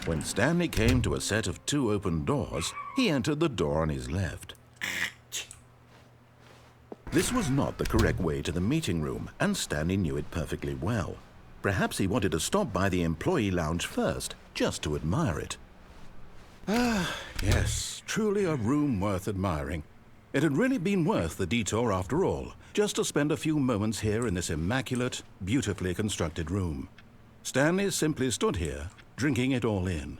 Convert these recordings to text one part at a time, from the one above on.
When Stanley came to a set of 2 open doors, he entered the door on his left. This was not the correct way to the meeting room, and Stanley knew it perfectly well. Perhaps he wanted to stop by the employee lounge first, just to admire it. Ah, yes, truly a room worth admiring. It had really been worth the detour after all, just to spend a few moments here in this immaculate, beautifully constructed room. Stanley simply stood here, drinking it all in.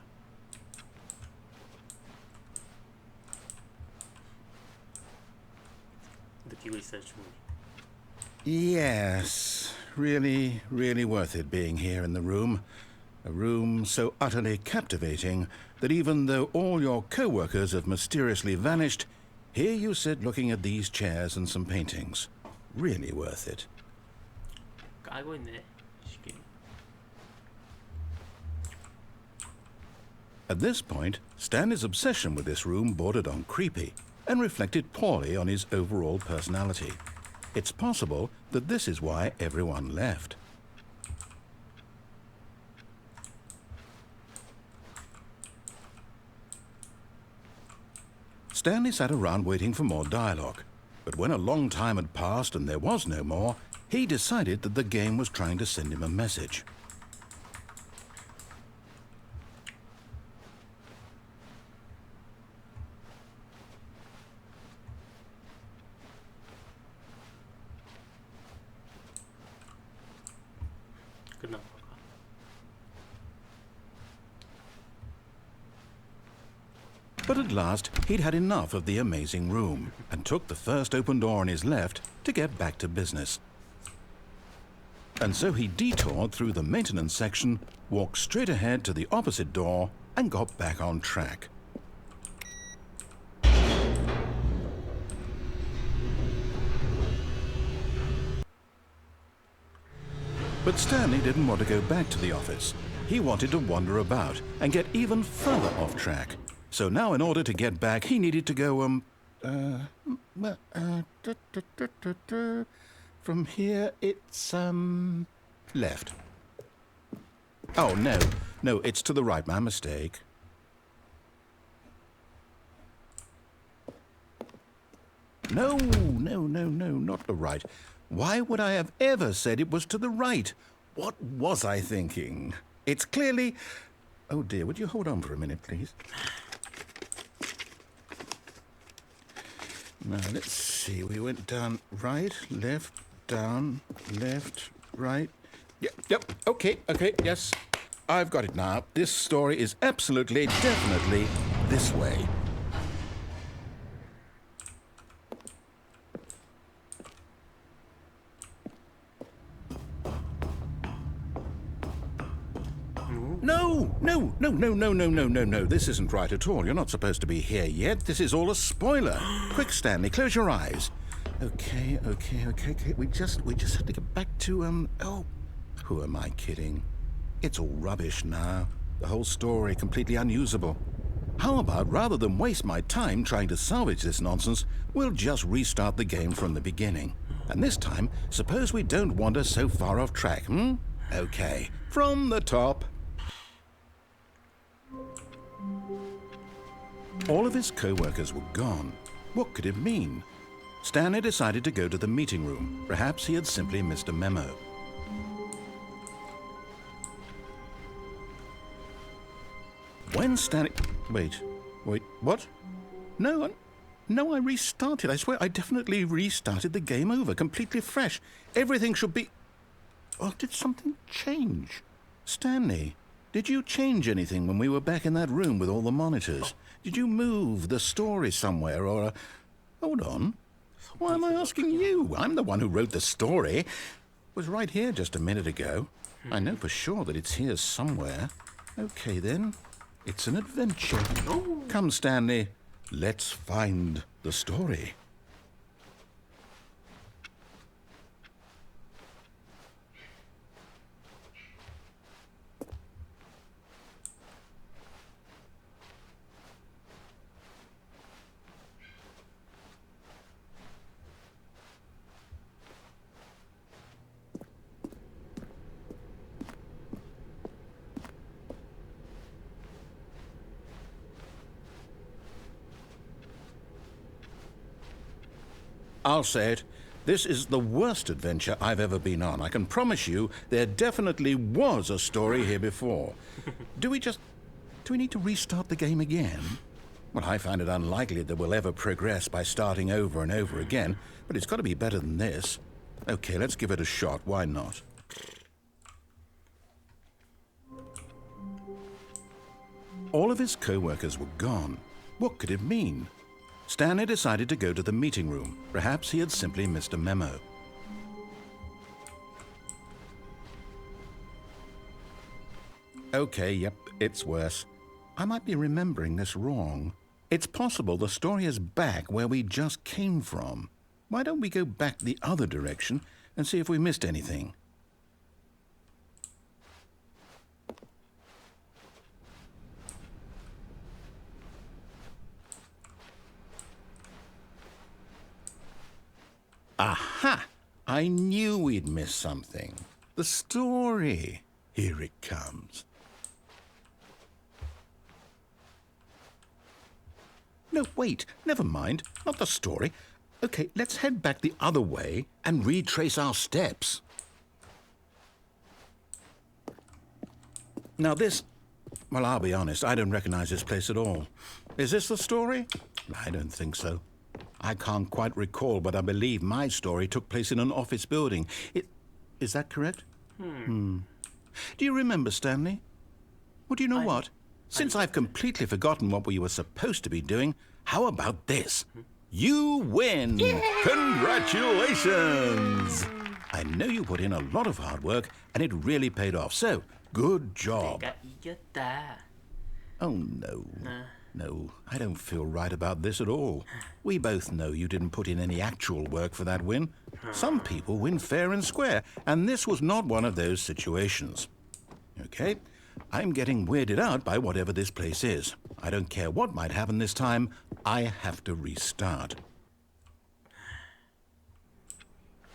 느끼고 있어요, 충분히. Yes, really worth it being here in the room. A room so utterly captivating that even though all your co-workers have mysteriously vanished, here you sit looking at these chairs and some paintings. Really worth it. 깔고 있네, 쉽게. At this point, Stanley's obsession with this room bordered on creepy and reflected poorly on his overall personality. It's possible that this is why everyone left. Stanley sat around waiting for more dialogue, but when a long time had passed and there was no more, he decided that the game was trying to send him a message. 끝난 건가? But at last, he'd had enough of the amazing room and took the first open door on his left to get back to business. And so he detoured through the maintenance section, walked straight ahead to the opposite door, and got back on track. But Stanley didn't want to go back to the office. He wanted to wander about and get even further off track. So now in order to get back, he needed to go, from here it's, left. Oh, no, it's to the right, my mistake. No, not the right. Why would I have ever said it was to the right? What was I thinking? It's clearly... Oh dear, would you hold on for a minute, please? Now, let's see. We went down right, left, down, left, right. Yep, okay, yes. I've got it now. This story is absolutely, definitely this way. No. This isn't right at all. You're not supposed to be here yet. This is all a spoiler. Quick, Stanley, close your eyes. Okay. We just have to get back to, oh, who am I kidding? It's all rubbish now. The whole story completely unusable. How about, rather than waste my time trying to salvage this nonsense, we'll just restart the game from the beginning. And this time, suppose we don't wander so far off track, Okay, from the top. All of his co-workers were gone. What could it mean? Stanley decided to go to the meeting room. Perhaps he had simply missed a memo. When Stanley... Wait, what? No, I restarted. I swear I definitely restarted the game over, completely fresh. Everything should be... Oh, did something change? Stanley, did you change anything when we were back in that room with all the monitors? Did you move the story somewhere or... Hold on. Why am I asking you? I'm the one who wrote the story. It was right here just a minute ago. I know for sure that it's here somewhere. Okay, then. It's an adventure. Come, Stanley. Let's find the story. I'll say it. This is the worst adventure I've ever been on. I can promise you there definitely was a story here before. Do we need to restart the game again? Well, I find it unlikely that we'll ever progress by starting over and over again, but it's got to be better than this. Okay, let's give it a shot. Why not? All of his co-workers were gone. What could it mean? Stanley decided to go to the meeting room. Perhaps he had simply missed a memo. Okay, yep, it's worse. I might be remembering this wrong. It's possible the story is back where we just came from. Why don't we go back the other direction and see if we missed anything? Aha! I knew we'd miss something. The story. Here it comes. No, wait. Never mind. Not the story. Okay, let's head back the other way and retrace our steps. Now this... Well, I'll be honest. I don't recognize this place at all. Is this the story? I don't think so. I can't quite recall, but I believe my story took place in an office building. Is that correct? Do you remember, Stanley? Well, do you know what? Since I've completely forgotten what we were supposed to be doing, how about this? You win! Congratulations! I know you put in a lot of hard work, and it really paid off. So, good job. 내가 이겼다. Oh, no. No, I don't feel right about this at all. We both know you didn't put in any actual work for that win. Some people win fair and square, and this was not one of those situations. Okay, I'm getting weirded out by whatever this place is. I don't care what might happen this time. I have to restart.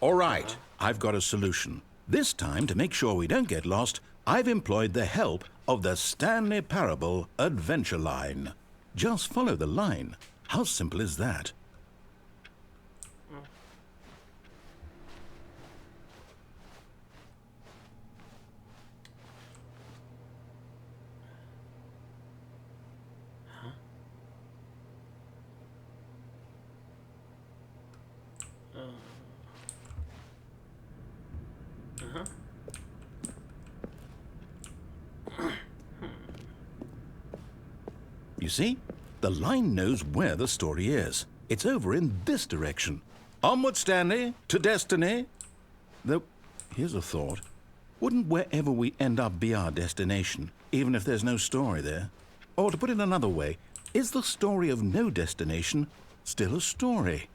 All right, I've got a solution. This time, to make sure we don't get lost, I've employed the help of the Stanley Parable Adventure Line. Just follow the line. How simple is that? You see, the line knows where the story is. It's over in this direction. Onward, Stanley, to destiny. Though, here's a thought. Wouldn't wherever we end up be our destination, even if there's no story there? Or to put it another way, is the story of no destination still a story?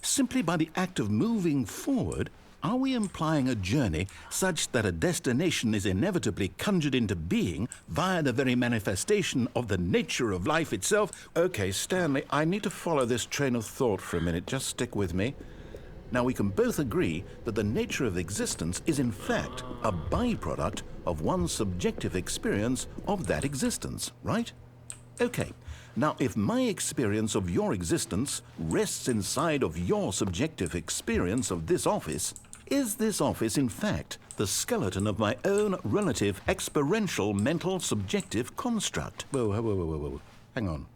Simply by the act of moving forward, are we implying a journey such that a destination is inevitably conjured into being via the very manifestation of the nature of life itself? Okay, Stanley, I need to follow this train of thought for a minute. Just stick with me. Now, we can both agree that the nature of existence is in fact a byproduct of one's subjective experience of that existence, right? Okay. Now, if my experience of your existence rests inside of your subjective experience of this office, is this office, in fact, the skeleton of my own relative experiential mental subjective construct? Whoa. Hang on.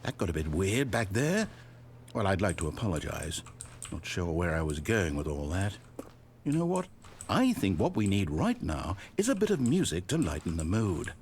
That got a bit weird back there. Well, I'd like to apologize. Not sure where I was going with all that. You know what? I think what we need right now is a bit of music to lighten the mood.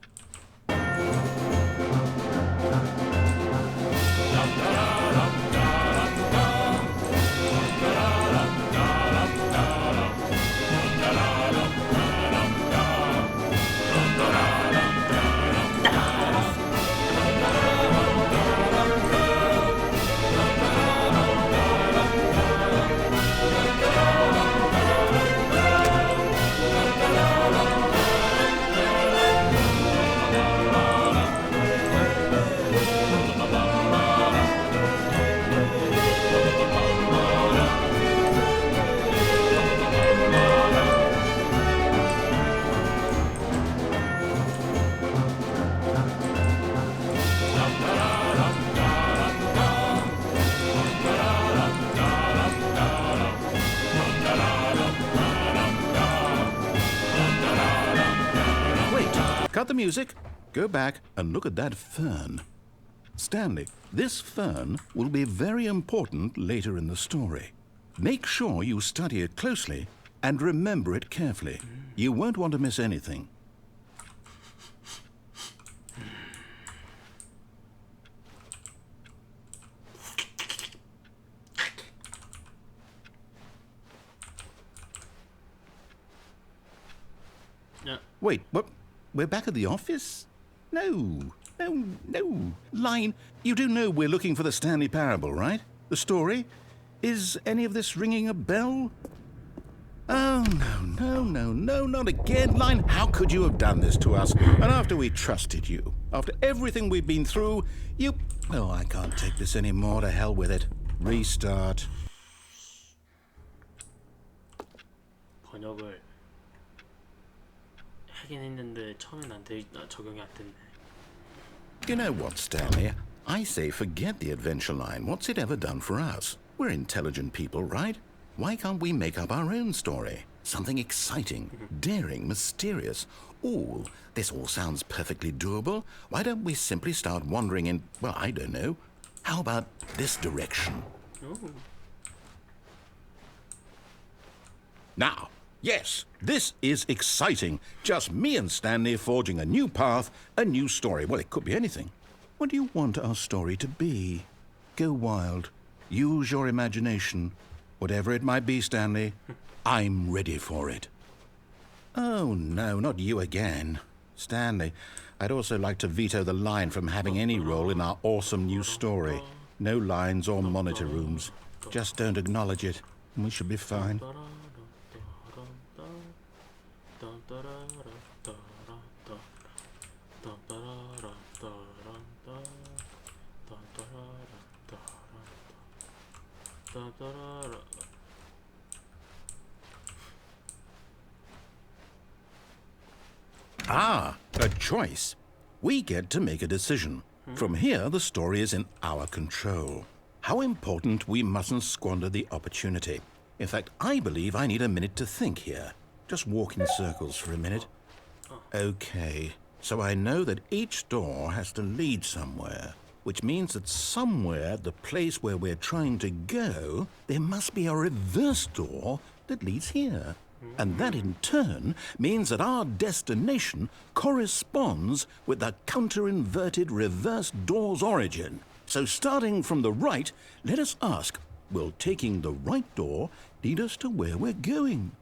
Cut the music, go back and look at that fern. Stanley, this fern will be very important later in the story. Make sure you study it closely and remember it carefully. You won't want to miss anything. Yeah. Wait, what? We're back at the office? No. Line, you do know we're looking for the Stanley Parable, right? The story? Is any of this ringing a bell? Oh, no, not again. Line, how could you have done this to us? And after we trusted you, after everything we've been through, you... Oh, I can't take this anymore. To hell with it. Restart. 번역을 하긴 했는데 처음엔 적용이 안 됐네. You know what, Stanley? I say forget the adventure line. What's it ever done for us? We're intelligent people, right? Why can't we make up our own story? Something exciting, daring, mysterious. Ooh, this all sounds perfectly doable. Why don't we simply start wandering in, well, I don't know. How about this direction? Ooh. Now, yes, this is exciting. Just me and Stanley forging a new path, a new story. Well, it could be anything. What do you want our story to be? Go wild. Use your imagination. Whatever it might be, Stanley, I'm ready for it. Oh, no, not you again. Stanley, I'd also like to veto the line from having any role in our awesome new story. No lines or monitor rooms. Just don't acknowledge it, and we should be fine. Ah, a choice. We get to make a decision. From here, the story is in our control. How important we mustn't squander the opportunity. In fact, I believe I need a minute to think here. Just walk in circles for a minute. Okay, so I know that each door has to lead somewhere, which means that somewhere, the place where we're trying to go, there must be a reverse door that leads here. And that in turn means that our destination corresponds with the counter-inverted reverse door's origin. So starting from the right, let us ask, will taking the right door lead us to where we're going?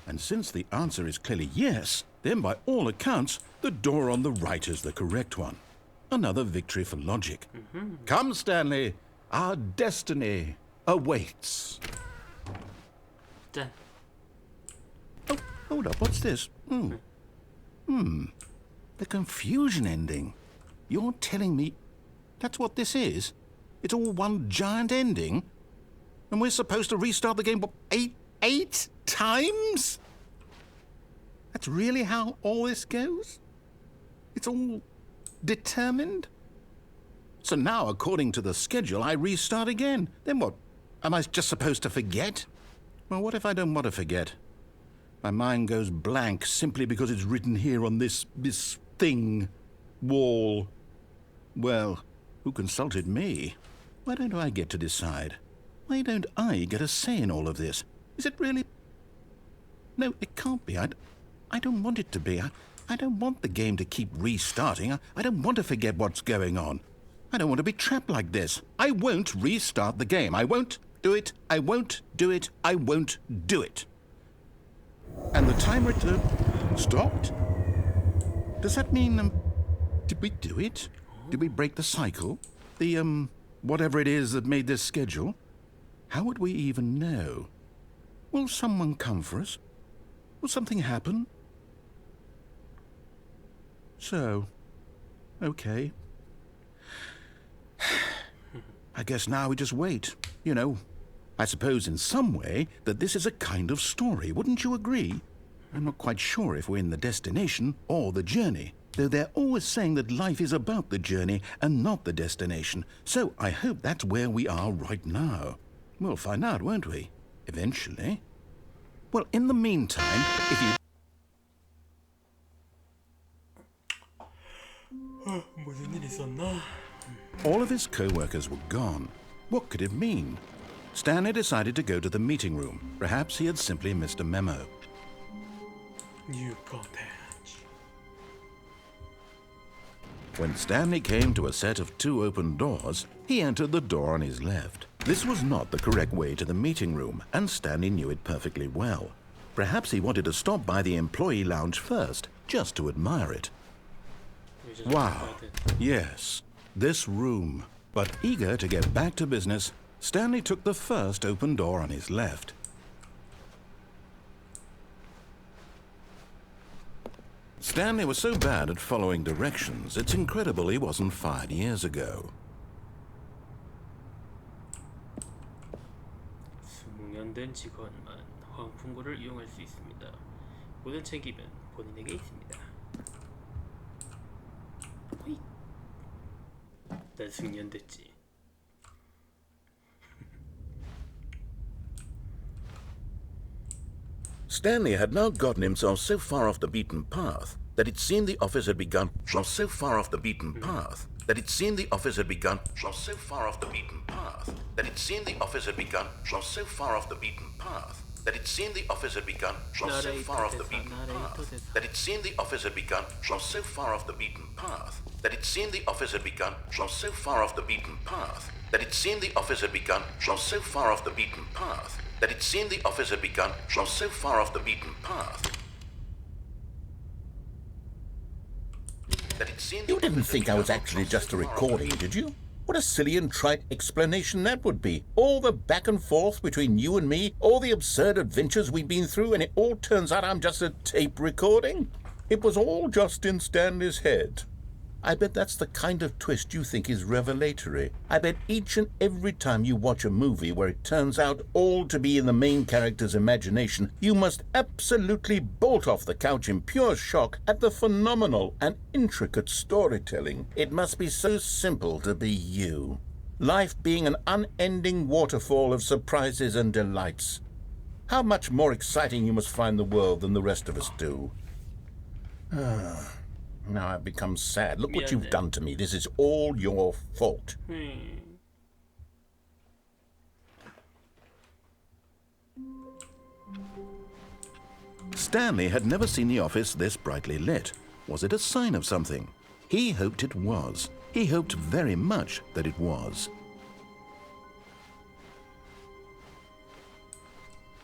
And since the answer is clearly yes, then by all accounts, the door on the right is the correct one. Another victory for logic. Come, Stanley, our destiny awaits. 짠. Oh, hold up, what's this? The confusion ending. You're telling me that's what this is? It's all one giant ending? And we're supposed to restart the game, what, eight times? That's really how all this goes? It's all determined? So now, according to the schedule, I restart again. Then what? Am I just supposed to forget? Well, what if I don't want to forget? My mind goes blank simply because it's written here on this thing, wall. Well, who consulted me? Why don't I get to decide? Why don't I get a say in all of this? Is it really? No, it can't be. I don't want it to be. I don't want the game to keep restarting. I don't want to forget what's going on. I don't want to be trapped like this. I won't restart the game. I won't do it. I won't do it. I won't do it. And the timer stopped? Does that mean, did we do it? Did we break the cycle? The, whatever it is that made this schedule? How would we even know? Will someone come for us? Will something happen? So, okay. I guess now we just wait, you know. I suppose in some way that this is a kind of story, wouldn't you agree? I'm not quite sure if we're in the destination or the journey, though they're always saying that life is about the journey and not the destination. So I hope that's where we are right now. We'll find out, won't we? Eventually. Well, in the meantime, if you... 무슨 일 있었나? All of his co-workers were gone. What could it mean? Stanley decided to go to the meeting room. Perhaps he had simply missed a memo. New content. When Stanley came to a set of 2 open doors, he entered the door on his left. This was not the correct way to the meeting room, and Stanley knew it perfectly well. Perhaps he wanted to stop by the employee lounge first, just to admire it. Wow, yes, this room. But eager to get back to business, Stanley took the first open door on his left. Stanley was so bad at following directions, it's incredible he wasn't fired years ago. 숙련된 직원만 황풍구를 이용할 수 있습니다. 모든 책임은 본인에게 있습니다. 호잇. 난 숙련됐지. Stanley had now gotten himself so far off the beaten path that it seemed the office had begun. So far off the beaten path that it seemed the office had begun. So far off the beaten path that it seemed the office had begun. So far off the beaten path that it seemed the office had begun. So far off the beaten path that it seemed the office had begun. So far off the beaten path that it seemed the office had begun. So far off the beaten path that it seemed the office had begun. So far off the beaten path that it seemed the office had begun. So far off the beaten path that it seemed. You didn't think I was actually just a recording, did you? What a silly and trite explanation that would be. All the back and forth between you and me, all the absurd adventures we've been through, and it all turns out I'm just a tape recording? It was all just in Stanley's head. I bet that's the kind of twist you think is revelatory. I bet each and every time you watch a movie where it turns out all to be in the main character's imagination, you must absolutely bolt off the couch in pure shock at the phenomenal and intricate storytelling. It must be so simple to be you. Life being an unending waterfall of surprises and delights. How much more exciting you must find the world than the rest of us do. Now I've become sad. Look what you've done to me. This is all your fault. Stanley had never seen the office this brightly lit. Was it a sign of something? He hoped it was. He hoped very much that it was.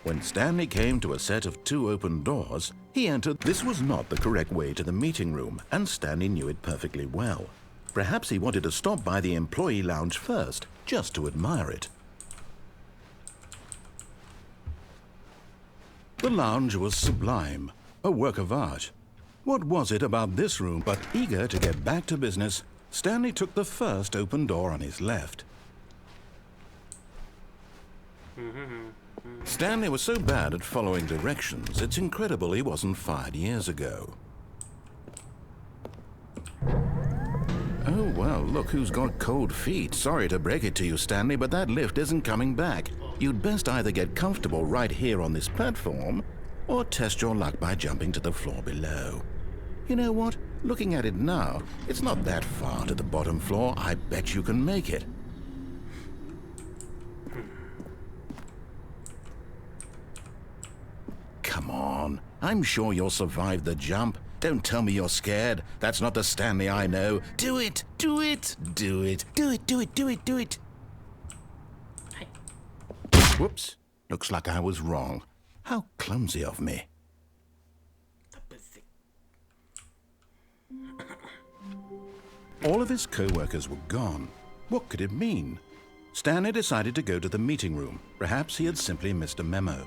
When Stanley came to a set of 2 open doors, he entered. This was not the correct way to the meeting room, and Stanley knew it perfectly well. Perhaps he wanted to stop by the employee lounge first, just to admire it. The lounge was sublime, a work of art. What was it about this room? But eager to get back to business, Stanley took the first open door on his left. Stanley was so bad at following directions, it's incredible he wasn't fired years ago. Oh, well, look who's got cold feet. Sorry to break it to you, Stanley, but that lift isn't coming back. You'd best either get comfortable right here on this platform, or test your luck by jumping to the floor below. You know what? Looking at it now, it's not that far to the bottom floor. I bet you can make it. Come on. I'm sure you'll survive the jump. Don't tell me you're scared. That's not the Stanley I know. Do it! Do it! Do it! Do it! Do it! Do it! Do it! Whoops. Looks like I was wrong. How clumsy of me. All of his co-workers were gone. What could it mean? Stanley decided to go to the meeting room. Perhaps he had simply missed a memo.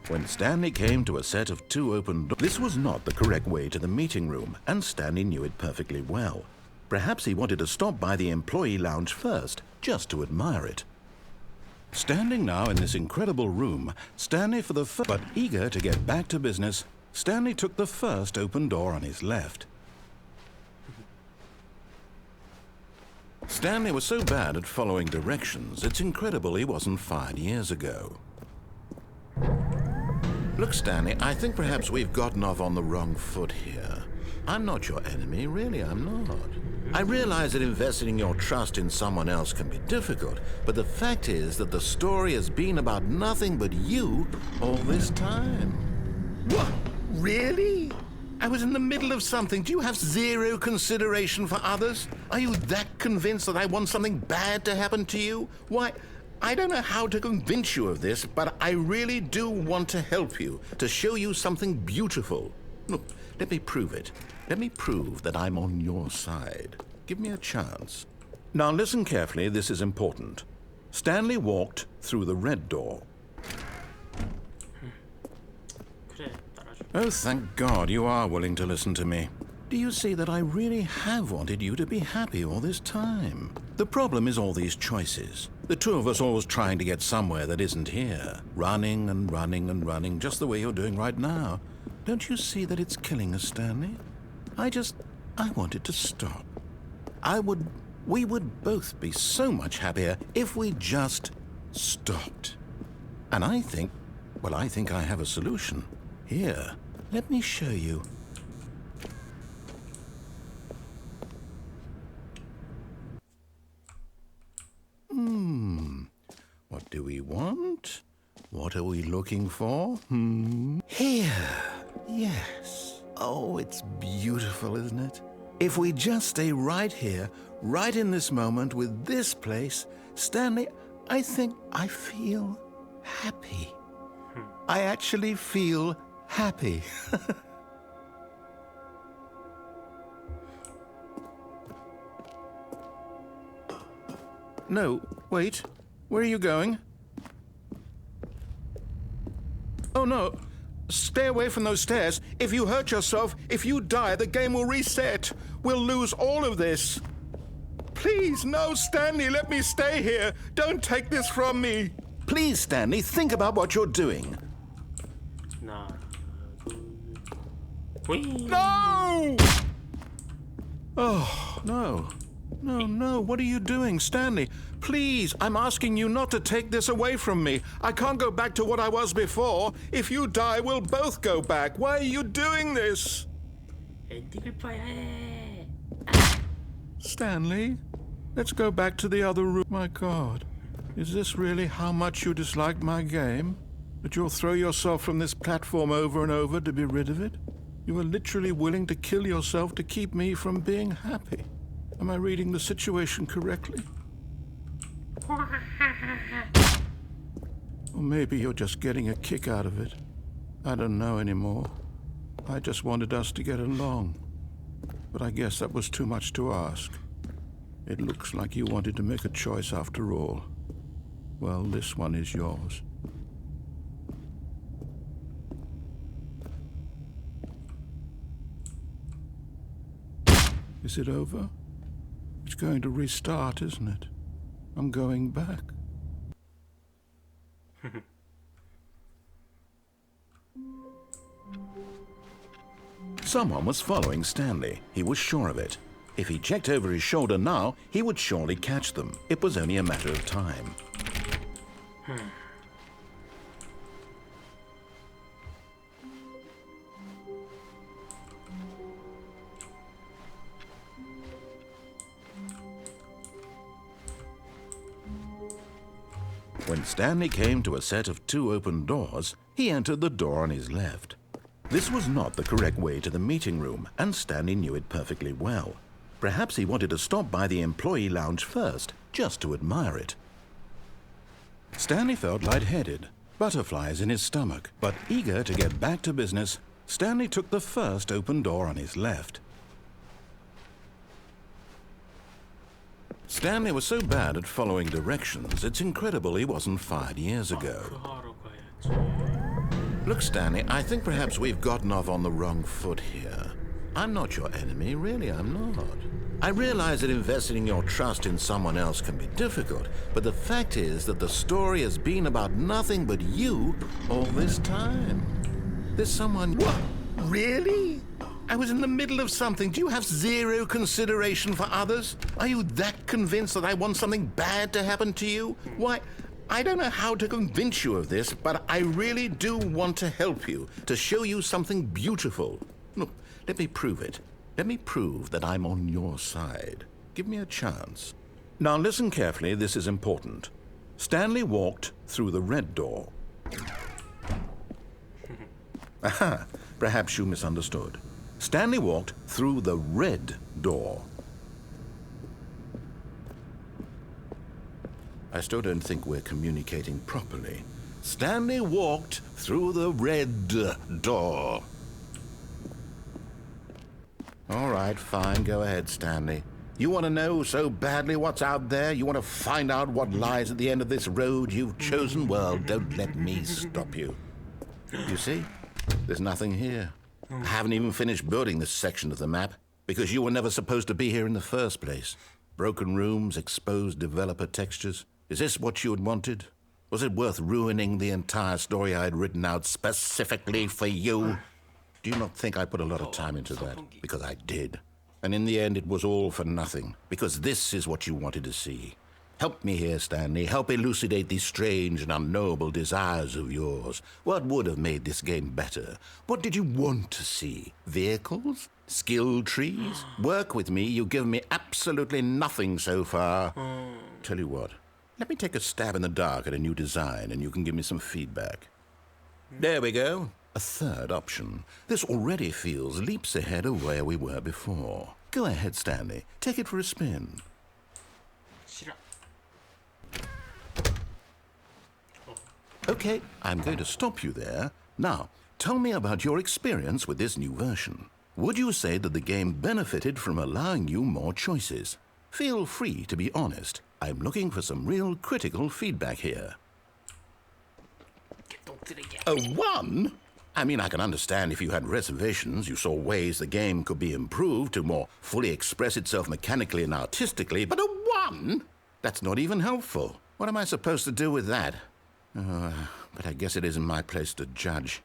When Stanley came to a set of 2 open doors, this was not the correct way to the meeting room, and Stanley knew it perfectly well. Perhaps he wanted to stop by the employee lounge first, just to admire it. Standing now in this incredible room, Stanley for the first, but eager to get back to business, Stanley took the first open door on his left. Stanley was so bad at following directions, it's incredible he wasn't fired years ago. Look, Stanley, I think perhaps we've gotten off on the wrong foot here. I'm not your enemy, really, I'm not. I realize that investing your trust in someone else can be difficult, but the fact is that the story has been about nothing but you all this time. What? Really? I was in the middle of something. Do you have zero consideration for others? Are you that convinced that I want something bad to happen to you? Why, I don't know how to convince you of this, but I really do want to help you, to show you something beautiful. Look, let me prove it. Let me prove that I'm on your side. Give me a chance. Now listen carefully, this is important. Stanley walked through the red door. 그래, 따라줘. Oh, thank God you are willing to listen to me. Do you see that I really have wanted you to be happy all this time? The problem is all these choices. The two of us always trying to get somewhere that isn't here. Running and running and running, just the way you're doing right now. Don't you see that it's killing us, Stanley? I want it to stop. We would both be so much happier if we just stopped. And I think I have a solution. Here, let me show you. What do we want? What are we looking for? Here. Yes. Oh, it's beautiful, isn't it? If we just stay right here, right in this moment with this place, Stanley, I think I feel happy. I actually feel happy. No, wait. Where are you going? Oh, no. Stay away from those stairs. If you hurt yourself, if you die, the game will reset. We'll lose all of this. Please, no, Stanley, let me stay here. Don't take this from me. Please, Stanley, think about what you're doing. 하나, 둘, 휘. No! Oh, no. No, what are you doing, Stanley? Please, I'm asking you not to take this away from me. I can't go back to what I was before. If you die, we'll both go back. Why are you doing this? 엔딩을 봐야 해. Stanley, let's go back to the other room. My God, is this really how much you dislike my game? That you'll throw yourself from this platform over and over to be rid of it? You are literally willing to kill yourself to keep me from being happy. Am I reading the situation correctly? Or maybe you're just getting a kick out of it. I don't know anymore. I just wanted us to get along. But I guess that was too much to ask. It looks like you wanted to make a choice after all. Well, this one is yours. Is it over? It's going to restart, isn't it? I'm going back. Someone was following Stanley. He was sure of it. If he checked over his shoulder now, he would surely catch them. It was only a matter of time. When Stanley came to a set of two open doors, he entered the door on his left. This was not the correct way to the meeting room, and Stanley knew it perfectly well. Perhaps he wanted to stop by the employee lounge first, just to admire it. Stanley felt lightheaded, butterflies in his stomach, but eager to get back to business, Stanley took the first open door on his left. Stanley was so bad at following directions, it's incredible he wasn't fired years ago. 한글화로 가야지. Look, Stanley, I think perhaps we've gotten off on the wrong foot here. I'm not your enemy, really, I'm not. I realize that investing your trust in someone else can be difficult, but the fact is that the story has been about nothing but you all this time. There's someone... What? Really? I was in the middle of something. Do you have zero consideration for others? Are you that convinced that I want something bad to happen to you? Why, I don't know how to convince you of this, but I really do want to help you, to show you something beautiful. Look, let me prove it. Let me prove that I'm on your side. Give me a chance. Now listen carefully, this is important. Stanley walked through the red door. Aha, perhaps you misunderstood. Stanley walked through the red door. I still don't think we're communicating properly. Stanley walked through the red door. All right, fine, go ahead, Stanley. You want to know so badly what's out there? You want to find out what lies at the end of this road you've chosen? Well, don't let me stop you. You see? There's nothing here. I haven't even finished building this section of the map because you were never supposed to be here in the first place. Broken rooms, exposed developer textures. Is this what you had wanted? Was it worth ruining the entire story I had written out specifically for you? Do you not think I put a lot of time into that? Because I did. And in the end, it was all for nothing. Because this is what you wanted to see. Help me here, Stanley. Help elucidate these strange and unknowable desires of yours. What would have made this game better? What did you want to see? Vehicles? Skill trees? Work with me. You've given me absolutely nothing so far. Tell you what. Let me take a stab in the dark at a new design, and you can give me some feedback. There we go. A third option. This already feels leaps ahead of where we were before. Go ahead, Stanley. Take it for a spin. 싫어. Okay, I'm going to stop you there. Now, tell me about your experience with this new version. Would you say that the game benefited from allowing you more choices? Feel free to be honest. I'm looking for some real critical feedback here. A 1? I mean, I can understand if you had reservations, you saw ways the game could be improved to more fully express itself mechanically and artistically, but a 1? That's not even helpful. What am I supposed to do with that? But I guess it isn't my place to judge.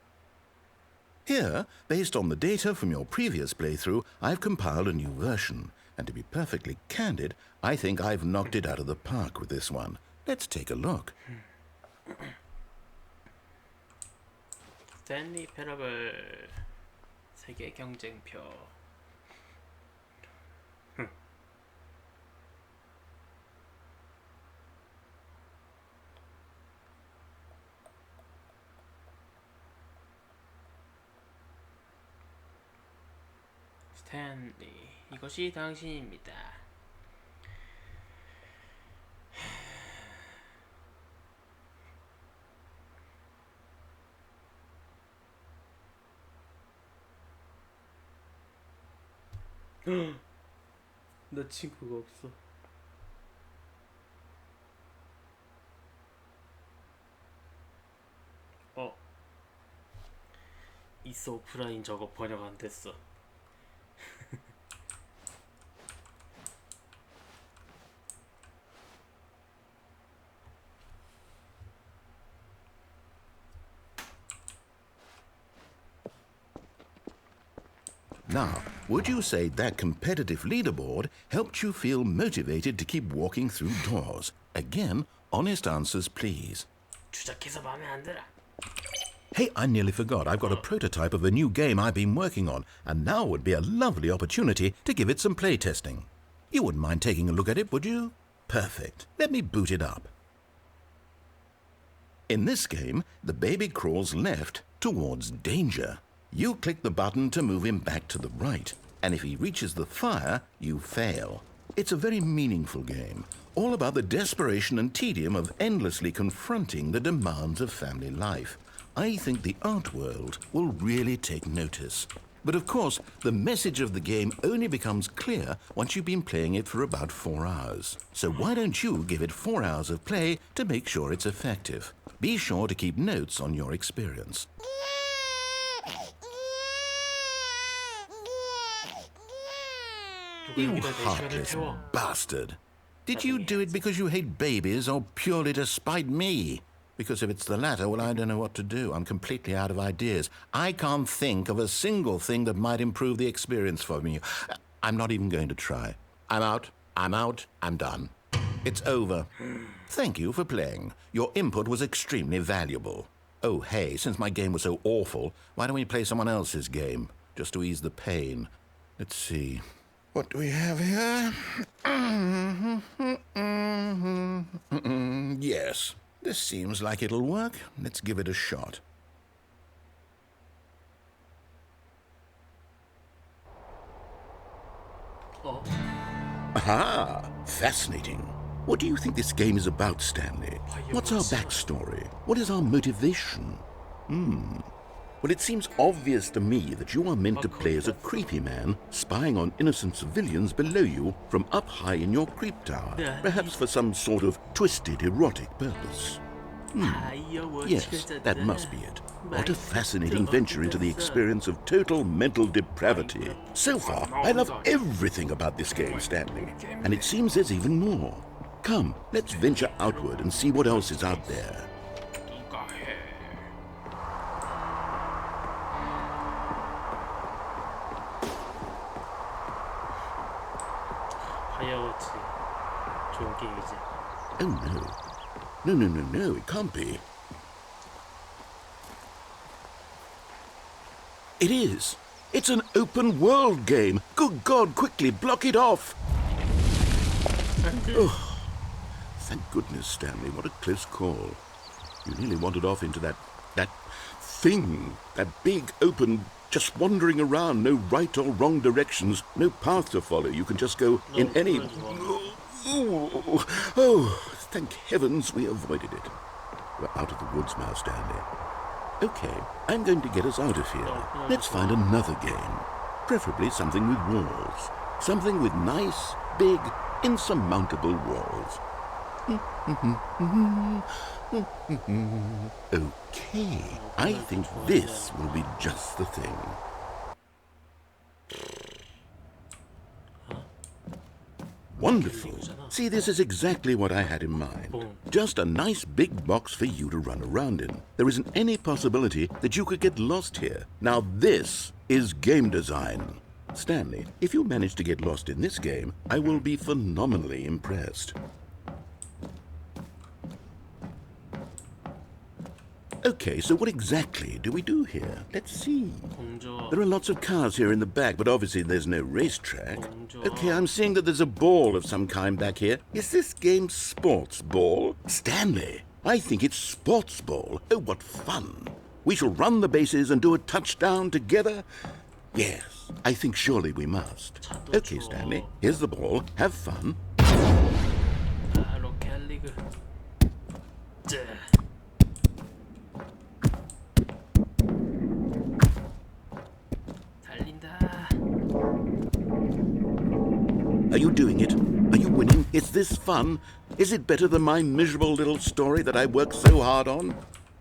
Here, based on the data from your previous playthrough, I've compiled a new version. And to be perfectly candid, I think I've knocked it out of the park with this one. Let's take a look. 스탠리 패러블 세계 경쟁표. 스탠리, 이것이 당신입니다. 나 친구가 없어. 있어. 오프라인 저거 번역 안 됐어. Now, would you say that competitive leaderboard helped you feel motivated to keep walking through doors? Again, honest answers, please. 주작해서 마음에 안 들어. Hey, I nearly forgot. I've got a prototype of a new game I've been working on, and now would be a lovely opportunity to give it some playtesting. You wouldn't mind taking a look at it, would you? Perfect. Let me boot it up. In this game, the baby crawls left towards danger. You click the button to move him back to the right, and if he reaches the fire, you fail. It's a very meaningful game, all about the desperation and tedium of endlessly confronting the demands of family life. I think the art world will really take notice. But of course, the message of the game only becomes clear once you've been playing it for about 4 hours. So why don't you give it 4 hours of play to make sure it's effective? Be sure to keep notes on your experience. You heartless bastard. Did you do it because you hate babies or purely to spite me? Because if it's the latter, well, I don't know what to do. I'm completely out of ideas. I can't think of a single thing that might improve the experience for me. I'm not even going to try. I'm out. I'm done. It's over. Thank you for playing. Your input was extremely valuable. Oh, hey, since my game was so awful, why don't we play someone else's game? Just to ease the pain. Let's see. What do we have here? Yes, this seems like it'll work. Let's give it a shot. 어? Aha! Fascinating. What do you think this game is about, Stanley? What's our backstory? What is our motivation? Well, it seems obvious to me that you are meant to play as a creepy man spying on innocent civilians below you from up high in your creep tower, perhaps for some sort of twisted erotic purpose. Yes, that must be it. What a fascinating venture into the experience of total mental depravity. So far, I love everything about this game, Stanley. And it seems there's even more. Come, let's venture outward and see what else is out there. 파이어워치 좋은 게임이지. Oh no. No, it can't be. It is. It's an open world game. Good God, quickly block it off. Oh, thank goodness, Stanley. What a close call. You nearly wandered off into that thing. That big, open, just wandering around. No right or wrong directions. No path to follow. You can just go in any... Oh, thank heavens we avoided it. We're out of the woods now, Stanley. Okay, I'm going to get us out of here. Let's find another game. Preferably something with walls. Something with nice, big, insurmountable walls. Okay, I think this will be just the thing. Wonderful. See, this is exactly what I had in mind. Just a nice big box for you to run around in. There isn't any possibility that you could get lost here. Now this is game design. Stanley, if you manage to get lost in this game, I will be phenomenally impressed. Okay, so what exactly do we do here? Let's see. There are lots of cars here in the back, but obviously there's no racetrack. Okay, I'm seeing that there's a ball of some kind back here. Is this game sports ball? Stanley, I think it's sports ball. Oh, what fun. We shall run the bases and do a touchdown together. Yes, I think surely we must. Okay, Stanley, here's the ball. Have fun. Are you doing it? Are you winning? Is this fun? Is it better than my miserable little story that I worked so hard on?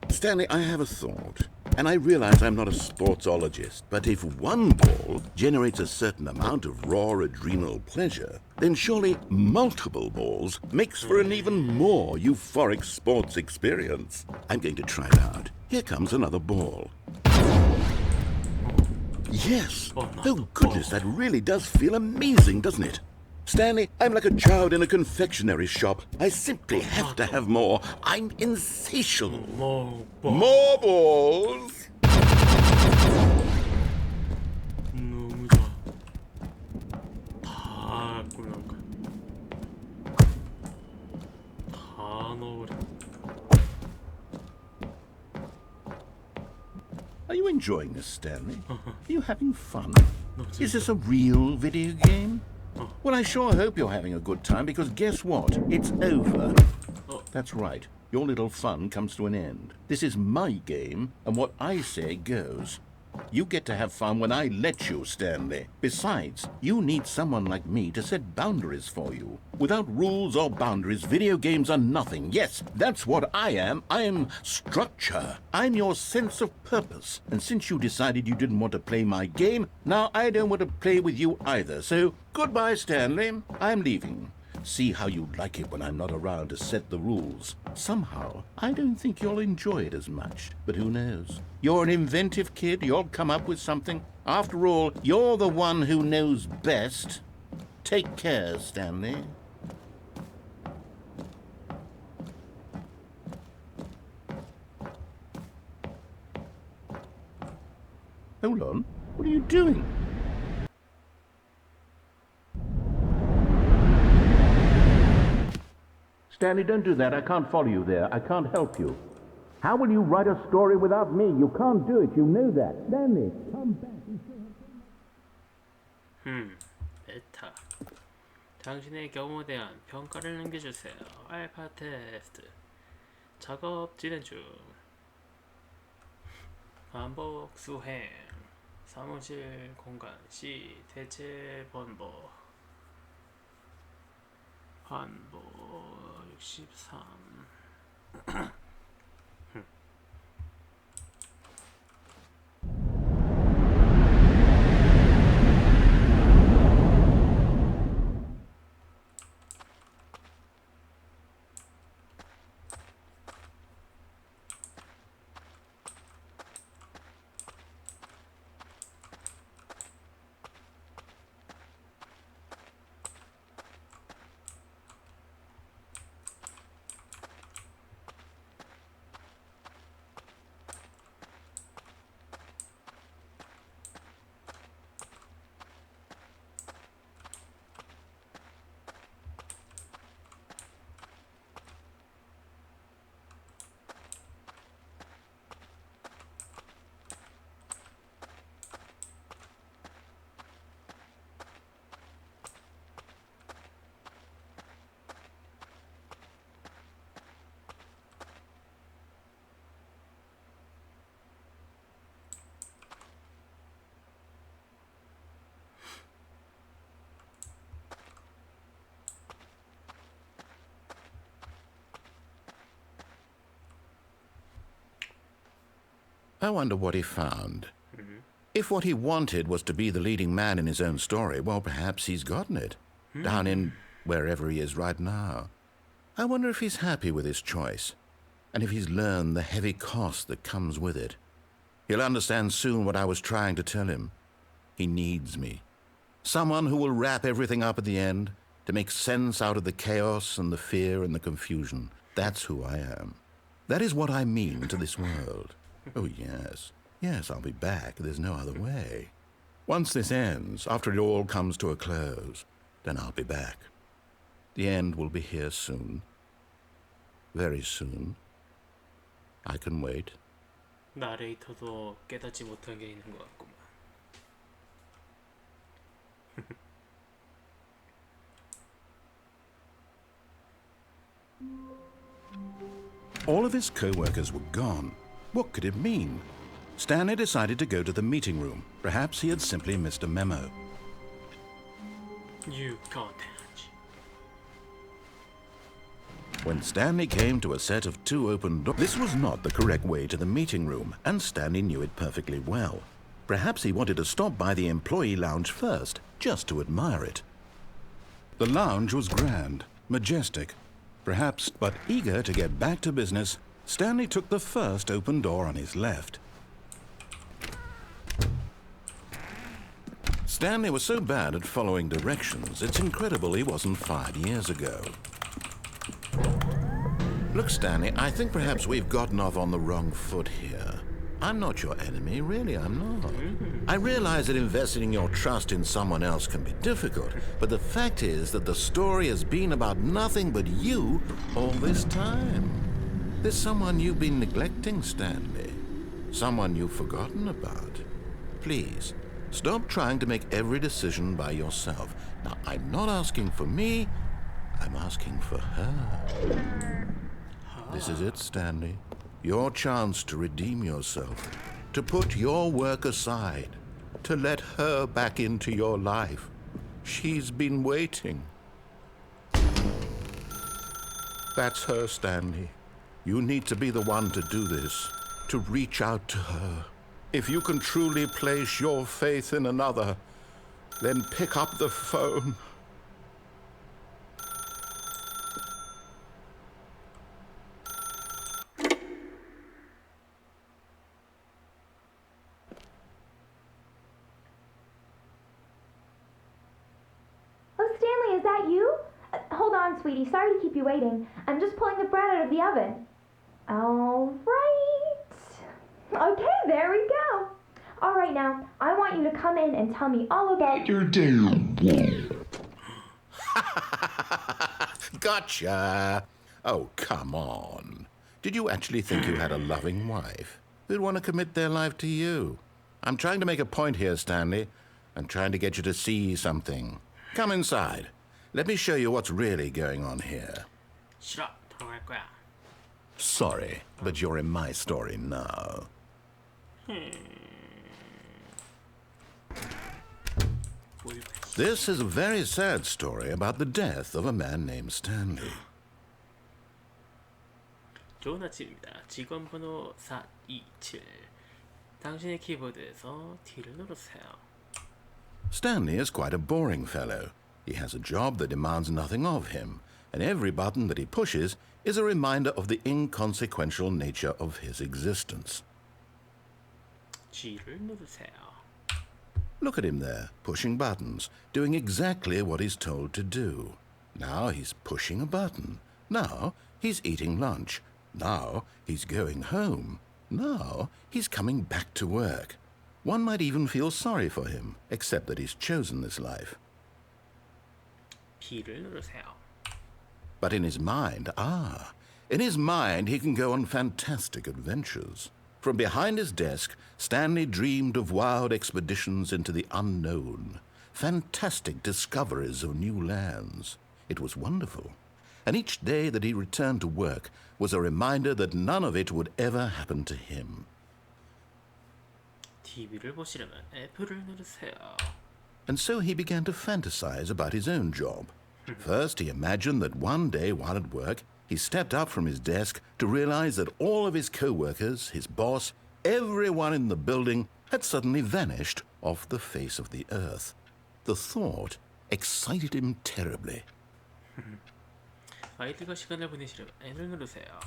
Stanley, I have a thought. And I realize I'm not a sportsologist, but if one ball generates a certain amount of raw adrenal pleasure, then surely multiple balls makes for an even more euphoric sports experience. I'm going to try it out. Here comes another ball. Yes! Oh goodness, that really does feel amazing, doesn't it? Stanley, I'm like a child in a confectionery shop. I simply have to have more. I'm insatiable. More balls! 너무 좋아. 다 꾸며놓은 거야. 다 넣어버려. Are you enjoying this, Stanley? Are you having fun? Is this a real video game? Well, I sure hope you're having a good time, because guess what? It's over. That's right. Your little fun comes to an end. This is my game, and what I say goes. You get to have fun when I let you, Stanley. Besides, you need someone like me to set boundaries for you. Without rules or boundaries, video games are nothing. Yes, that's what I am. I am structure. I'm your sense of purpose. And since you decided you didn't want to play my game, now I don't want to play with you either. So, goodbye, Stanley. I'm leaving. See how you like it when I'm not around to set the rules. Somehow, I don't think you'll enjoy it as much. But who knows? You're an inventive kid. You'll come up with something. After all, you're the one who knows best. Take care, Stanley. Hold on. What are you doing? Stanley, don't do that. I can't follow you there. I can't help you. How will you write a story without me? You can't do it. You know that. Stanley, come back. 베타. 당신의 경험에 대한 평가를 남겨주세요. 알파 테스트. 작업 진행 중. 반복 수행. 사무실 공간 C 대체 번복. 반복 63. I wonder what he found. If what he wanted was to be the leading man in his own story, well, perhaps he's gotten it. Down in wherever he is right now. I wonder if he's happy with his choice, and if he's learned the heavy cost that comes with it. He'll understand soon what I was trying to tell him. He needs me. Someone who will wrap everything up at the end, to make sense out of the chaos and the fear and the confusion. That's who I am. That is what I mean to this world. Oh, yes. Yes, I'll be back. There's no other way. Once this ends, after it all comes to a close, then I'll be back. The end will be here soon. Very soon. I can wait. 나레이터도 깨닫지 못한 게 있는 것 같구만. All of his co-workers were gone. What could it mean? Stanley decided to go to the meeting room. Perhaps he had simply missed a memo. You can't. When Stanley came to a set of 2 open doors, this was not the correct way to the meeting room, and Stanley knew it perfectly well. Perhaps he wanted to stop by the employee lounge first, just to admire it. The lounge was grand, majestic, perhaps, but eager to get back to business, Stanley took the first open door on his left. Stanley was so bad at following directions, it's incredible he wasn't 5 years ago. Look, Stanley, I think perhaps we've gotten off on the wrong foot here. I'm not your enemy, really, I'm not. I realize that investing your trust in someone else can be difficult, but the fact is that the story has been about nothing but you all this time. There's someone you've been neglecting, Stanley. Someone you've forgotten about. Please, stop trying to make every decision by yourself. Now, I'm not asking for me, I'm asking for her. This is it, Stanley. Your chance to redeem yourself, to put your work aside, to let her back into your life. She's been waiting. That's her, Stanley. You need to be the one to do this, to reach out to her. If you can truly place your faith in another, then pick up the phone. Sweetie, sorry to keep you waiting. I'm just pulling the bread out of the oven. All right. Okay, there we go. All right, now, I want you to come in and tell me all about Your damn wall. Gotcha! Oh, come on. Did you actually think you had a loving wife who'd want to commit their life to you? I'm trying to make a point here, Stanley. I'm trying to get you to see something. Come inside. Let me show you what's really going on here. 싫어. 돌아갈 거야. Sorry, but you're in my story now. This is a very sad story about the death of a man named Stanley. 좋은 아침입니다. 직원 번호 427. 당신의 키보드에서 D를 누르세요. Stanley is quite a boring fellow. He has a job that demands nothing of him, and every button that he pushes is a reminder of the inconsequential nature of his existence. G를 누르세요. Look at him there, pushing buttons, doing exactly what he's told to do. Now he's pushing a button. Now he's eating lunch. Now he's going home. Now he's coming back to work. One might even feel sorry for him, except that he's chosen this life. B를 누르세요. But in his mind, he can go on fantastic adventures. From behind his desk, Stanley dreamed of wild expeditions into the unknown, fantastic discoveries of new lands. It was wonderful. And each day that he returned to work was a reminder that none of it would ever happen to him. TV를 보시려면 F를 누르세요. And so he began to fantasize about his own job. First, he imagined that one day while at work, he stepped up from his desk to realize that all of his co-workers, his boss, everyone in the building had suddenly vanished off the face of the earth. The thought excited him terribly. 아이들과 시간을 보내시려면 N을 누르세요.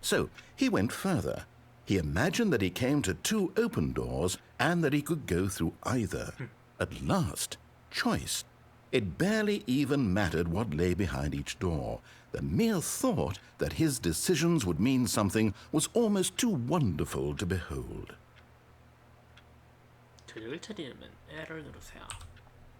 So he went further. He imagined that he came to two open doors and that he could go through either. At last, choice. It barely even mattered what lay behind each door. The mere thought that his decisions would mean something was almost too wonderful to behold. 저녁을 차리려면 L을 누르세요.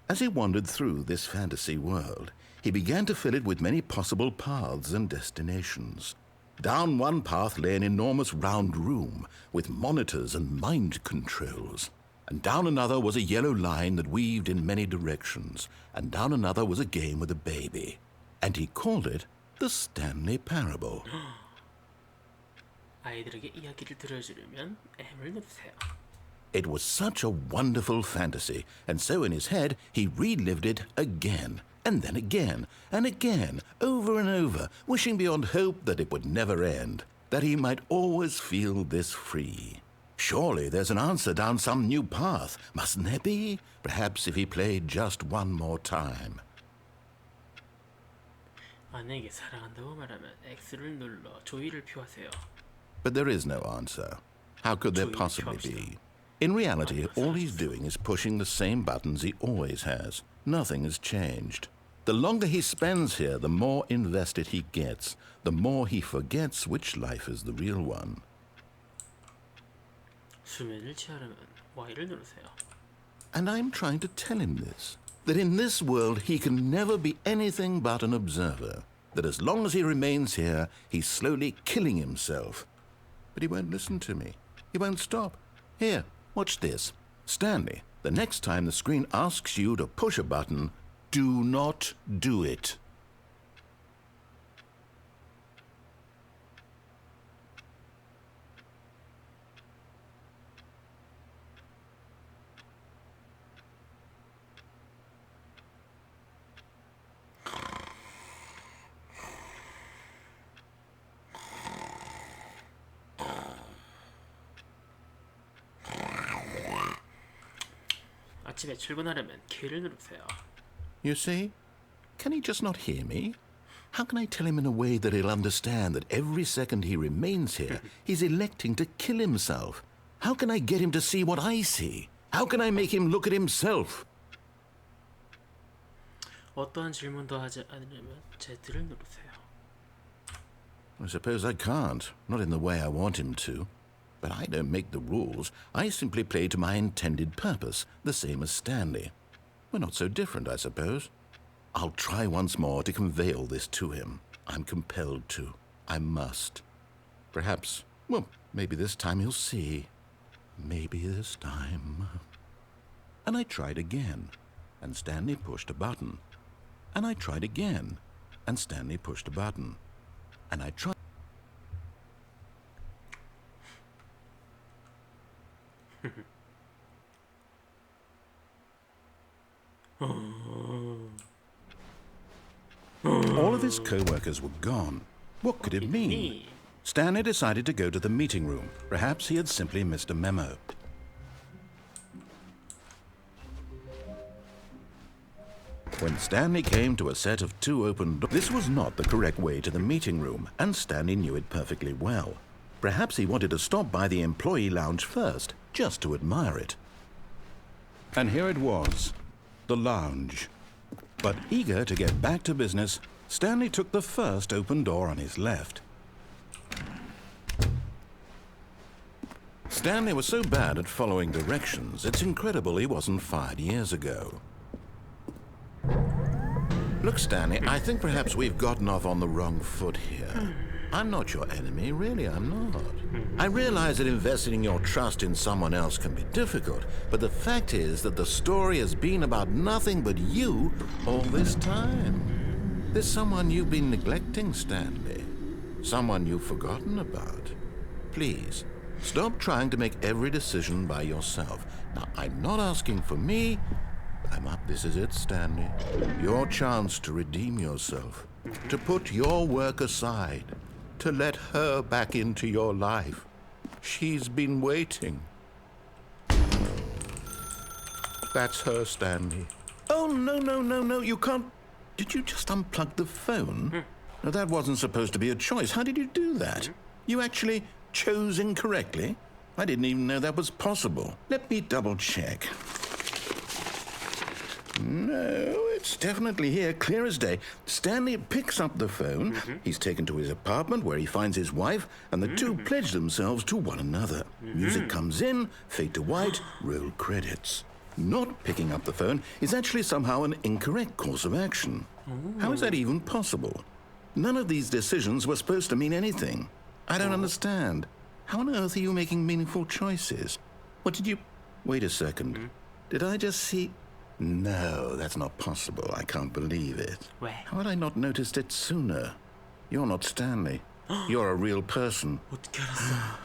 As he wandered through this fantasy world, he began to fill it with many possible paths and destinations. Down one path lay an enormous round room with monitors and mind controls. And down another was a yellow line that weaved in many directions. And down another was a game with a baby. And he called it the Stanley Parable. 아이들에게 이야기를 들려주려면 M을 누르세요. It was such a wonderful fantasy, and so in his head he relived it again, and then again, and again, over and over, wishing beyond hope that it would never end, that he might always feel this free. Surely there's an answer down some new path, mustn't there be? Perhaps if he played just one more time. 아내에게 사랑한다고 말하면 X를 눌러 조의를 표하세요. But there is no answer. How could there possibly be? In reality, all he's doing is pushing the same buttons he always has. Nothing has changed. The longer he spends here, the more invested he gets, the more he forgets which life is the real one. 수면을 취하려면 Y를 누르세요. And I'm trying to tell him this, that in this world he can never be anything but an observer, that as long as he remains here, he's slowly killing himself. But he won't listen to me. He won't stop. Here, watch this. Stanley, the next time the screen asks you to push a button, do not do it. 아침에 출근하려면 K를 누르세요. You see? Can he just not hear me? How can I tell him in a way that he'll understand that every second he remains here, he's electing to kill himself? How can I get him to see what I see? How can I make him look at himself? 어떠한 질문도 하지 않으려면 Z를 누르세요. I suppose I can't, not in the way I want him to. But I don't make the rules. I simply play to my intended purpose, the same as Stanley. We're not so different, I suppose. I'll try once more to convey all this to him. I'm compelled to. I must. Perhaps, well, maybe this time he'll see. Maybe this time. And I tried again, and Stanley pushed a button. And I tried again, and Stanley pushed a button. And I tried. All of his co-workers were gone. What could it mean? Stanley decided to go to the meeting room. Perhaps he had simply missed a memo. When Stanley came to a set of 2 open doors, this was not the correct way to the meeting room, and Stanley knew it perfectly well. Perhaps he wanted to stop by the employee lounge first, just to admire it. And here it was, the lounge. But eager to get back to business, Stanley took the first open door on his left. Stanley was so bad at following directions, it's incredible he wasn't fired years ago. Look, Stanley, I think perhaps we've gotten off on the wrong foot here. I'm not your enemy, really, I'm not. I realize that investing your trust in someone else can be difficult, but the fact is that the story has been about nothing but you all this time. There's someone you've been neglecting, Stanley. Someone you've forgotten about. Please, stop trying to make every decision by yourself. Now, I'm not asking for me. This is it, Stanley. Your chance to redeem yourself. To put your work aside. To let her back into your life. She's been waiting. That's her, Stanley. Oh, no, you can't. Did you just unplug the phone? No, that wasn't supposed to be a choice. How did you do that? You actually chose incorrectly? I didn't even know that was possible. Let me double check. No, it's definitely here, clear as day. Stanley picks up the phone. He's taken to his apartment where he finds his wife, and the two pledge themselves to one another. Music comes in, fade to white, roll credits. Not picking up the phone is actually somehow an incorrect course of action. How is that even possible? None of these decisions were supposed to mean anything. I don't understand. How on earth are you making meaningful choices? What did you... Wait a second. Did I just see... No, that's not possible. I can't believe it. How had I not noticed it sooner? You're not Stanley. You're a real person. 어떻게 알았어?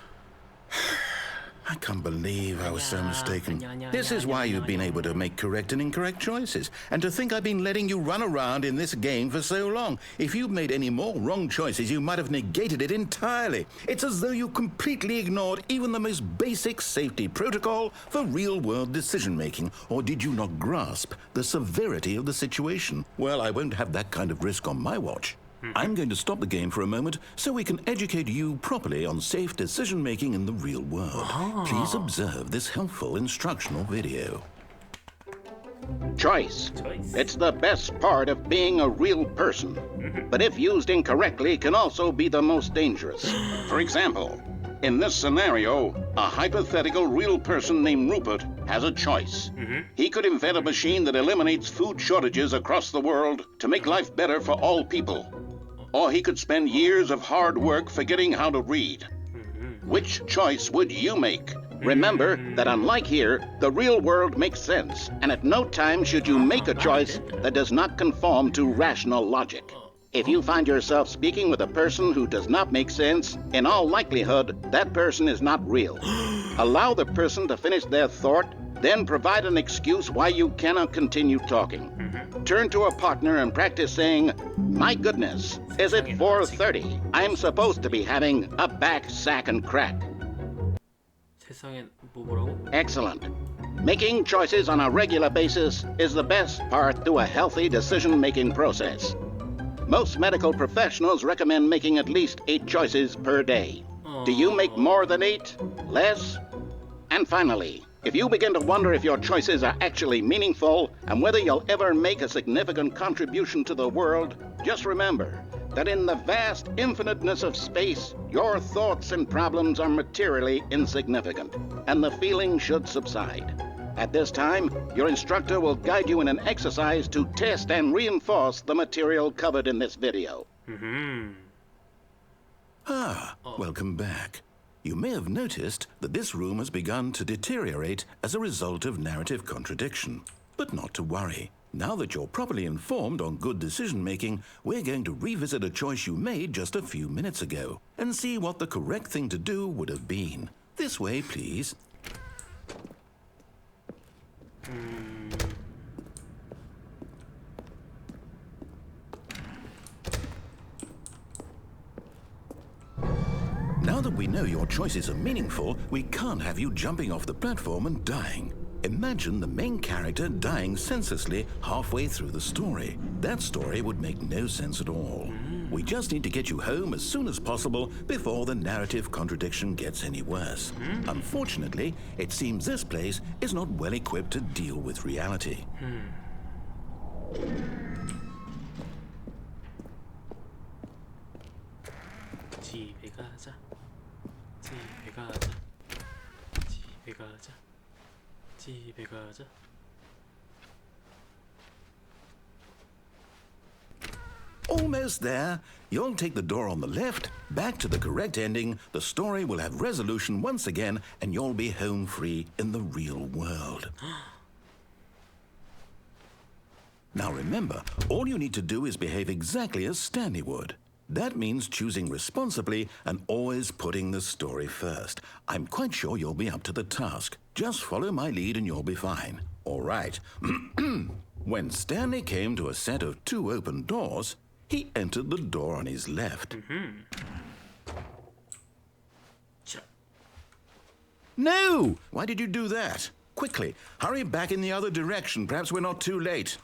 I can't believe I was so mistaken. This is why you've been able to make correct and incorrect choices. And to think I've been letting you run around in this game for so long. If you'd made any more wrong choices, you might have negated it entirely. It's as though you completely ignored even the most basic safety protocol for real-world decision-making. Or did you not grasp the severity of the situation? Well, I won't have that kind of risk on my watch. I'm going to stop the game for a moment so we can educate you properly on safe decision-making in the real world. Please observe this helpful instructional video. Choice. It's the best part of being a real person. But if used incorrectly, can also be the most dangerous. For example, in this scenario, a hypothetical real person named Rupert has a choice. He could invent a machine that eliminates food shortages across the world to make life better for all people. Or he could spend years of hard work forgetting how to read. Which choice would you make? Remember that unlike here, the real world makes sense, and at no time should you make a choice that does not conform to rational logic. If you find yourself speaking with a person who does not make sense, in all likelihood, that person is not real. Allow the person to finish their thought, then provide an excuse why you cannot continue talking. Turn to a partner and practice saying, "My goodness, is it 4:30? I'm supposed to be having a back, sack, and crack." 세상엔 뭐라고? Excellent. Making choices on a regular basis is the best part to a healthy decision-making process. Most medical professionals recommend making at least 8 choices per day. Do you make more than 8? Less? And finally, if you begin to wonder if your choices are actually meaningful and whether you'll ever make a significant contribution to the world, just remember that in the vast infiniteness of space, your thoughts and problems are materially insignificant, and the feeling should subside. At this time, your instructor will guide you in an exercise to test and reinforce the material covered in this video. Welcome back. You may have noticed that this room has begun to deteriorate as a result of narrative contradiction. But not to worry. Now that you're properly informed on good decision-making, we're going to revisit a choice you made just a few minutes ago and see what the correct thing to do would have been. This way, please. Now that we know your choices are meaningful, we can't have you jumping off the platform and dying. Imagine the main character dying senselessly halfway through the story. That story would make no sense at all. We just need to get you home as soon as possible before the narrative contradiction gets any worse. Unfortunately, it seems this place is not well equipped to deal with reality. 집에 가자. 집에 가자. 집에 가자. 집에 가자. Almost there. You'll take the door on the left, back to the correct ending, the story will have resolution once again, and you'll be home free in the real world. Now remember, all you need to do is behave exactly as Stanley would. That means choosing responsibly and always putting the story first. I'm quite sure you'll be up to the task. Just follow my lead and you'll be fine. All right. When Stanley came to a set of 2 open doors, he entered the door on his left. No! Why did you do that? Quickly, hurry back in the other direction. Perhaps we're not too late.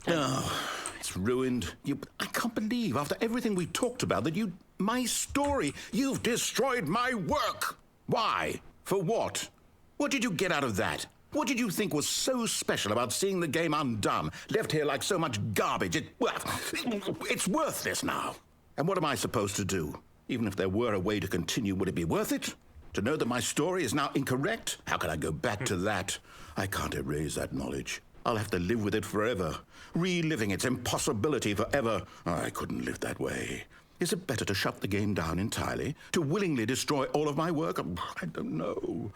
Oh, it's ruined. I can't believe, after everything we talked about, that my story, you've destroyed my work. Why? For what? What did you get out of that? What did you think was so special about seeing the game undone, left here like so much garbage? It's worthless now. And what am I supposed to do? Even if there were a way to continue, would it be worth it? To know that my story is now incorrect? How can I go back to that? I can't erase that knowledge. I'll have to live with it forever, reliving its impossibility forever. I couldn't live that way. Is it better to shut the game down entirely? To willingly destroy all of my work? I don't know.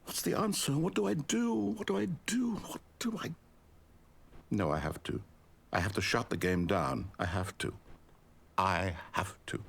What's the answer? What do I do? What do I do? What do I... No, I have to. I have to shut the game down. I have to. I have to.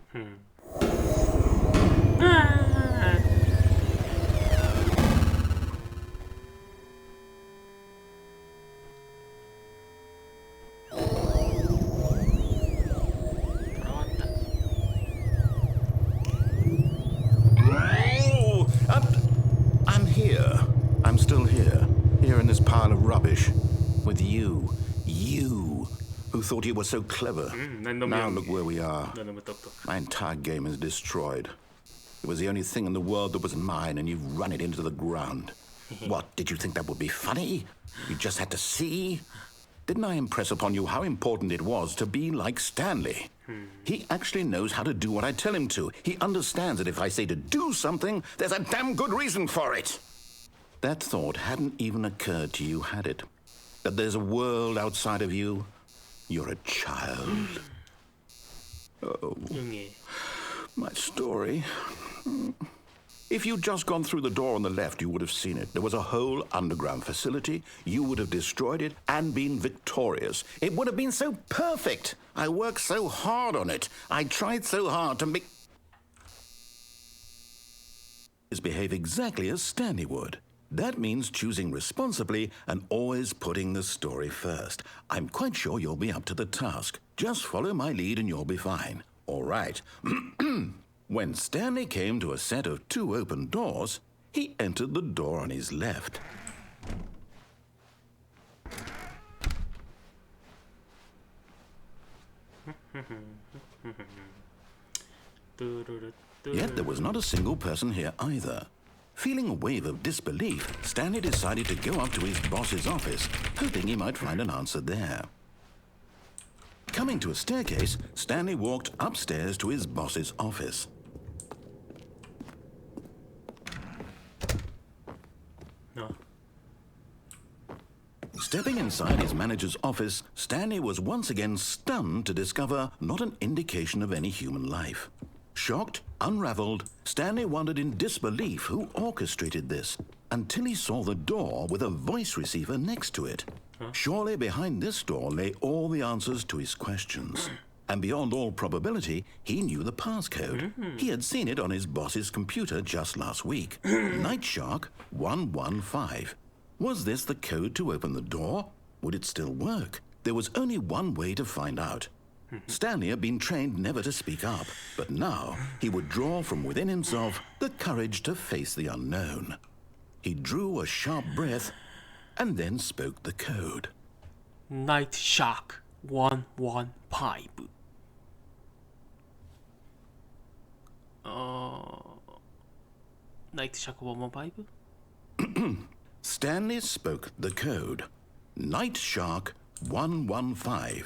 I'm here. I'm still here. Here in this pile of rubbish. With you. You. Who thought you were so clever. Now look where we are. My entire game is destroyed. It was the only thing in the world that was mine, and you've run it into the ground. What, did you think that would be funny? You just had to see? Didn't I impress upon you how important it was to be like Stanley? He actually knows how to do what I tell him to. He understands that if I say to do something, there's a damn good reason for it. That thought hadn't even occurred to you, had it? That there's a world outside of you? You're a child. Oh, my story. If you'd just gone through the door on the left, you would have seen it. There was a whole underground facility. You would have destroyed it and been victorious. It would have been so perfect. I worked so hard on it. I tried so hard to make... Behave exactly as Stanley would. That means choosing responsibly and always putting the story first. I'm quite sure you'll be up to the task. Just follow my lead and you'll be fine. All right. When Stanley came to a set of 2 open doors, he entered the door on his left. Yet there was not a single person here either. Feeling a wave of disbelief, Stanley decided to go up to his boss's office, hoping he might find an answer there. Coming to a staircase, Stanley walked upstairs to his boss's office. No. Stepping inside his manager's office, Stanley was once again stunned to discover not an indication of any human life. Shocked, unraveled, Stanley wondered in disbelief who orchestrated this, until he saw the door with a voice receiver next to it. Surely behind this door lay all the answers to his questions. And beyond all probability, he knew the passcode. He had seen it on his boss's computer just last week. Nightshark 115. Was this the code to open the door? Would it still work? There was only one way to find out. Stanley had been trained never to speak up, but now he would draw from within himself the courage to face the unknown. He drew a sharp breath and then spoke the code. Nightshark 115. Nightshark 115? Stanley spoke the code. Nightshark 115.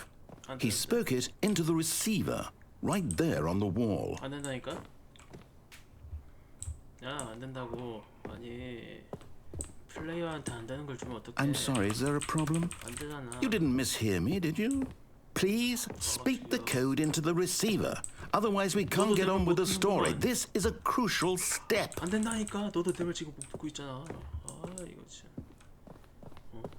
He spoke it into the receiver, right there on the wall. 안 된다니까? 야, 안 된다고. 아니, 플레이어한테 안 되는 걸 주면 어떡해? I'm sorry, is there a problem? 안 되잖아. You didn't mishear me, did you? Please speak the code into the receiver. Otherwise we can't get on with the story. This is a crucial step. 안 된다니까. 너도 내 말 지금 못 듣고 있잖아. 아, 이거 참.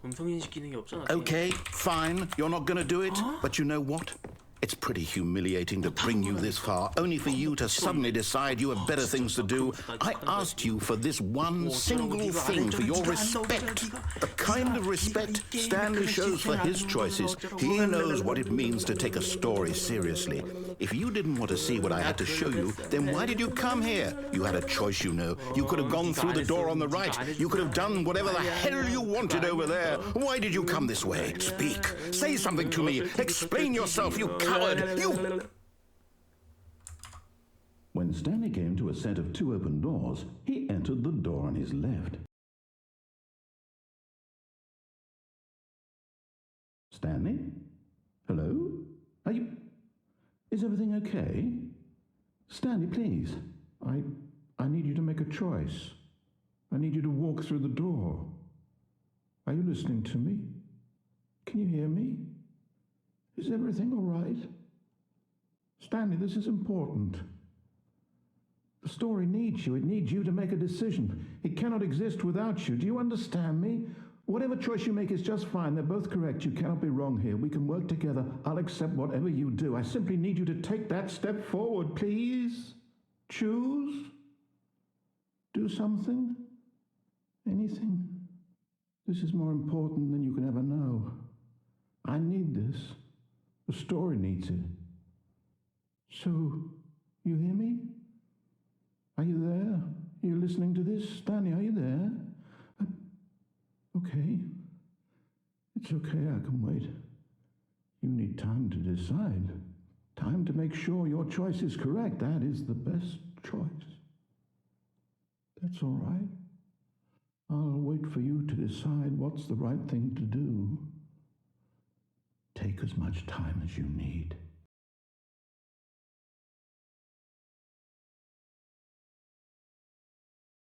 음성인식 기능이 없잖아. Okay, fine. You're not going to do it. But you know what? It's pretty humiliating to bring you this far, only for you to suddenly decide you have better things to do. I asked you for this one single thing, for your respect. The kind of respect Stanley shows for his choices. He knows what it means to take a story seriously. If you didn't want to see what I had to show you, then why did you come here? You had a choice, you know. You could have gone through the door on the right. You could have done whatever the hell you wanted over there. Why did you come this way? Speak. Say something to me. Explain yourself, you coward. You... When Stanley came to a set of two open doors, he entered the door on his left. Stanley? Hello? Are you... Is everything okay? Stanley, please. I need you to make a choice. I need you to walk through the door. Are you listening to me? Can you hear me? Is everything all right? Stanley, this is important. The story needs you. It needs you to make a decision. It cannot exist without you. Do you understand me? Whatever choice you make is just fine. They're both correct. You cannot be wrong here. We can work together. I'll accept whatever you do. I simply need you to take that step forward, please. Choose. Do something. Anything. This is more important than you can ever know. I need this. The story needs it. So, you hear me? Are you there? Are you listening to this? Stanley, are you there? Okay. It's okay, I can wait. You need time to decide. Time to make sure your choice is correct. That is the best choice. That's all right. I'll wait for you to decide what's the right thing to do. Take as much time as you need.